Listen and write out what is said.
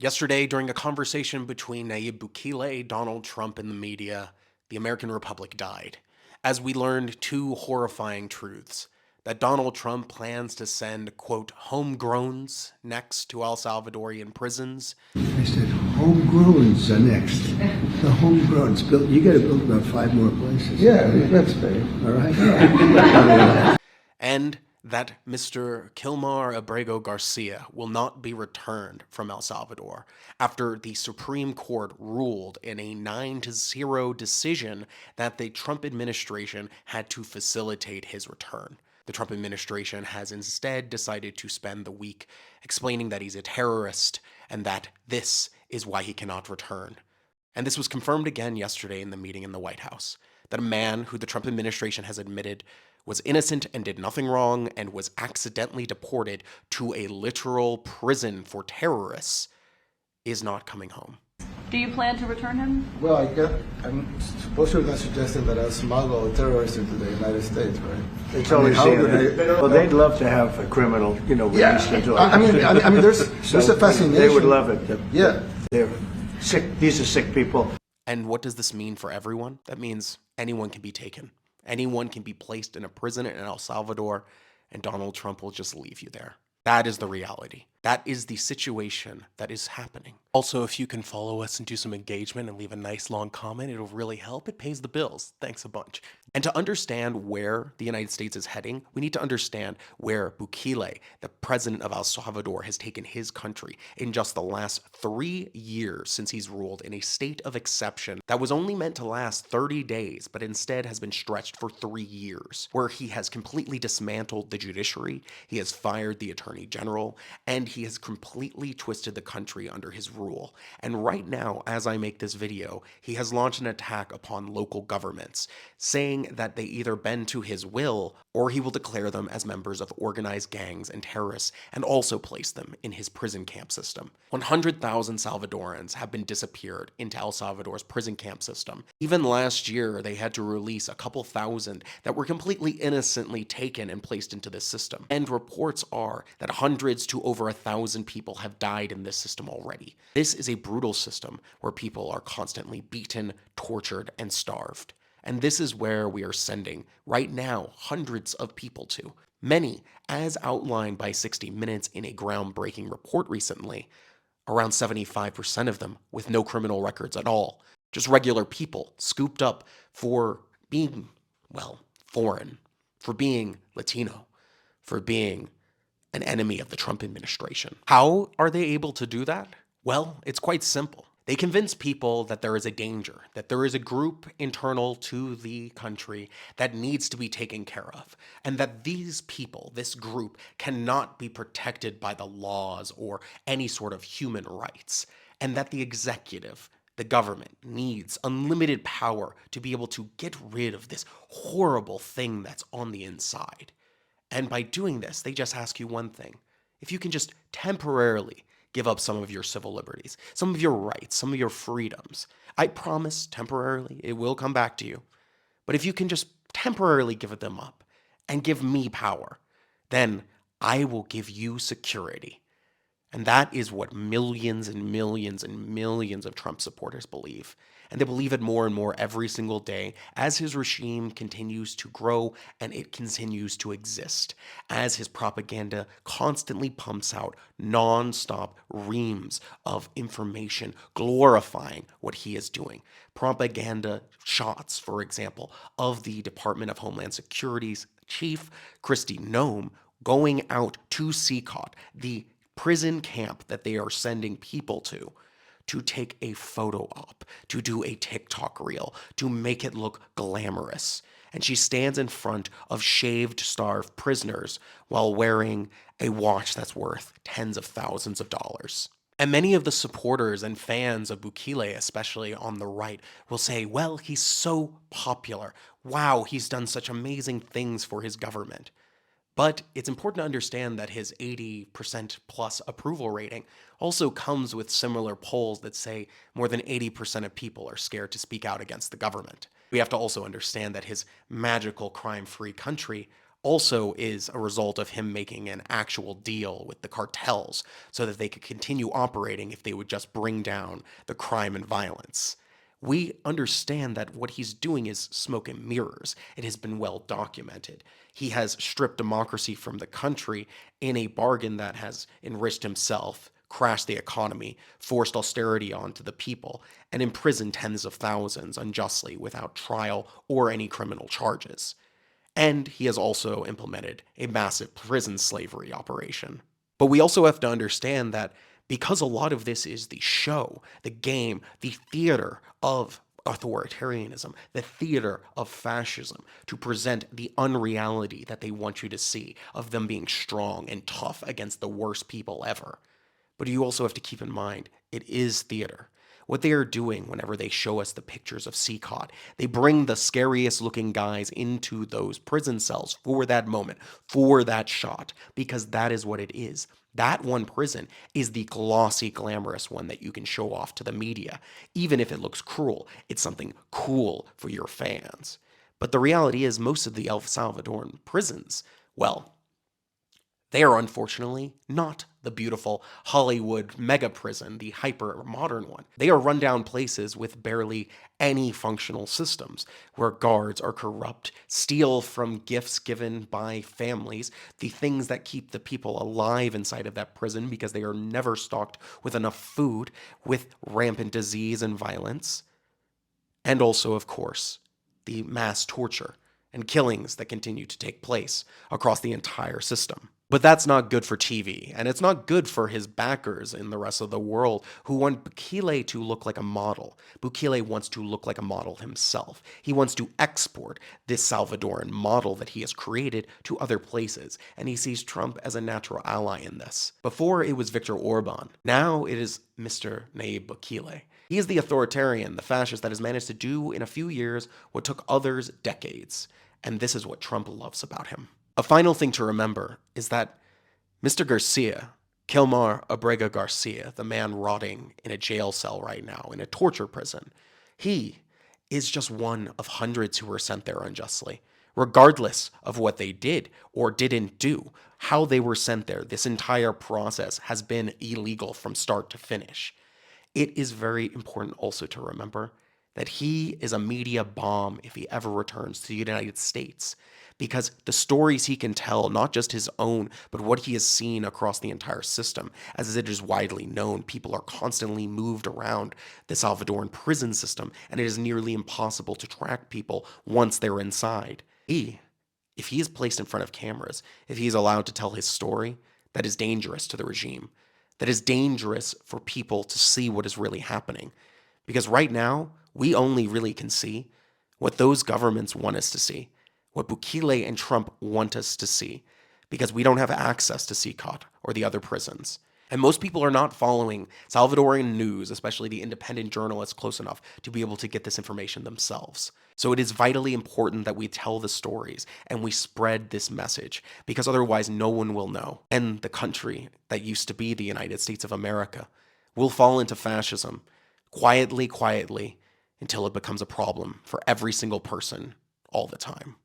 Yesterday, during a conversation between Nayib Bukele, Donald Trump, and the media, the American Republic died, as we learned two horrifying truths: that Donald Trump plans to send, quote, homegrowns next to El Salvadorian prisons. I said, homegrowns are next. The homegrowns. You got to build about 5 more places. Yeah, that's fair. All right? And that Mr. Kilmar Abergo Garcia will not be returned from El Salvador after the Supreme Court ruled in a 9-0 decision that the Trump administration had to facilitate his return. The Trump administration has instead decided to spend the week explaining that he's a terrorist and that this is why he cannot return. And this was confirmed again yesterday in the meeting in the White House, that a man who the Trump administration has admitted was innocent and did nothing wrong and was accidentally deported to a literal prison for terrorists is not coming home. Do you plan to return him? Well, I'm supposed to have suggested that I smuggle terrorists into the United States, right? It's always well, they'd love to have a criminal, released into I mean, there's a fascination. They would love it. Yeah. They're sick. These are sick people. And what does this mean for everyone? That means anyone can be taken. Anyone can be placed in a prison in El Salvador, and Donald Trump will just leave you there. That is the reality. That is the situation that is happening. Also, if you can follow us and do some engagement and leave a nice long comment, it'll really help. It pays the bills. Thanks a bunch. And to understand where the United States is heading, we need to understand where Bukele, the president of El Salvador, has taken his country in just the last 3 years since he's ruled in a state of exception that was only meant to last 30 days, but instead has been stretched for 3 years, where he has completely dismantled the judiciary, he has fired the attorney general, and he has completely twisted the country under his rule. And right now, as I make this video, he has launched an attack upon local governments, saying that they either bend to his will or he will declare them as members of organized gangs and terrorists and also place them in his prison camp system. 100,000 Salvadorans have been disappeared into El Salvador's prison camp system. Even last year, they had to release a couple thousand that were completely innocently taken and placed into this system. And reports are that hundreds to over 1,000 people have died in this system already. This is a brutal system where people are constantly beaten, tortured, and starved. And this is where we are sending, right now, hundreds of people to. Many, as outlined by 60 Minutes in a groundbreaking report recently, around 75% of them with no criminal records at all. Just regular people scooped up for being, well, foreign, for being Latino, for being an enemy of the Trump administration. How are they able to do that? Well, it's quite simple. They convince people that there is a danger, that there is a group internal to the country that needs to be taken care of, and that these people, this group, cannot be protected by the laws or any sort of human rights, and that the executive, the government, needs unlimited power to be able to get rid of this horrible thing that's on the inside. And by doing this, they just ask you one thing: if you can just temporarily give up some of your civil liberties, some of your rights, some of your freedoms. I promise temporarily it will come back to you. But if you can just temporarily give them up and give me power, then I will give you security. And that is what millions and millions and millions of Trump supporters believe. And they believe it more and more every single day as his regime continues to grow and it continues to exist, as his propaganda constantly pumps out non-stop reams of information glorifying what he is doing. Propaganda shots, for example, of the Department of Homeland Security's chief, Kristi Noem, going out to CCOT, the prison camp that they are sending people to take a photo op, to do a TikTok reel, to make it look glamorous. And she stands in front of shaved, starved prisoners while wearing a watch that's worth tens of thousands of dollars. And many of the supporters and fans of Bukele, especially on the right, will say, well, he's so popular. Wow, he's done such amazing things for his government. But it's important to understand that his 80% plus approval rating also comes with similar polls that say more than 80% of people are scared to speak out against the government. We have to also understand that his magical crime-free country also is a result of him making an actual deal with the cartels so that they could continue operating if they would just bring down the crime and violence. We understand that what he's doing is smoke and mirrors. It has been well documented. He has stripped democracy from the country in a bargain that has enriched himself, crashed the economy, forced austerity onto the people, and imprisoned tens of thousands unjustly without trial or any criminal charges. And he has also implemented a massive prison slavery operation. But we also have to understand that because a lot of this is the show, the game, the theater of authoritarianism, the theater of fascism, to present the unreality that they want you to see of them being strong and tough against the worst people ever. But you also have to keep in mind, it is theater. What they are doing whenever they show us the pictures of Seacott, they bring the scariest looking guys into those prison cells for that moment, for that shot, because that is what it is. That one prison is the glossy, glamorous one that you can show off to the media. Even if it looks cruel, it's something cool for your fans. But the reality is, most of the El Salvadoran prisons, well, they are unfortunately not the beautiful Hollywood mega prison, the hyper modern one. They are rundown places with barely any functional systems, where guards are corrupt, steal from gifts given by families, the things that keep the people alive inside of that prison because they are never stocked with enough food, with rampant disease and violence. And also, of course, the mass torture and killings that continue to take place across the entire system. But that's not good for TV, and it's not good for his backers in the rest of the world who want Bukele to look like a model. Bukele wants to look like a model himself. He wants to export this Salvadoran model that he has created to other places, and he sees Trump as a natural ally in this. Before it was Viktor Orban, now it is Mr. Nayib Bukele. He is the authoritarian, the fascist that has managed to do in a few years what took others decades, and this is what Trump loves about him. A final thing to remember is that Mr. Garcia, Kilmar Abergo Garcia, the man rotting in a jail cell right now, in a torture prison, he is just one of hundreds who were sent there unjustly. Regardless of what they did or didn't do, how they were sent there, this entire process has been illegal from start to finish. It is very important also to remember that he is a media bomb if he ever returns to the United States, because the stories he can tell, not just his own, but what he has seen across the entire system, as it is widely known, people are constantly moved around the Salvadoran prison system, and it is nearly impossible to track people once they're inside. If he is placed in front of cameras, if he is allowed to tell his story, that is dangerous to the regime. That is dangerous for people to see what is really happening. Because right now, we only really can see what those governments want us to see, what Bukele and Trump want us to see, because we don't have access to Seacott or the other prisons. And most people are not following Salvadoran news, especially the independent journalists, close enough to be able to get this information themselves. So it is vitally important that we tell the stories and we spread this message, because otherwise no one will know. And the country that used to be the United States of America will fall into fascism quietly, until it becomes a problem for every single person all the time.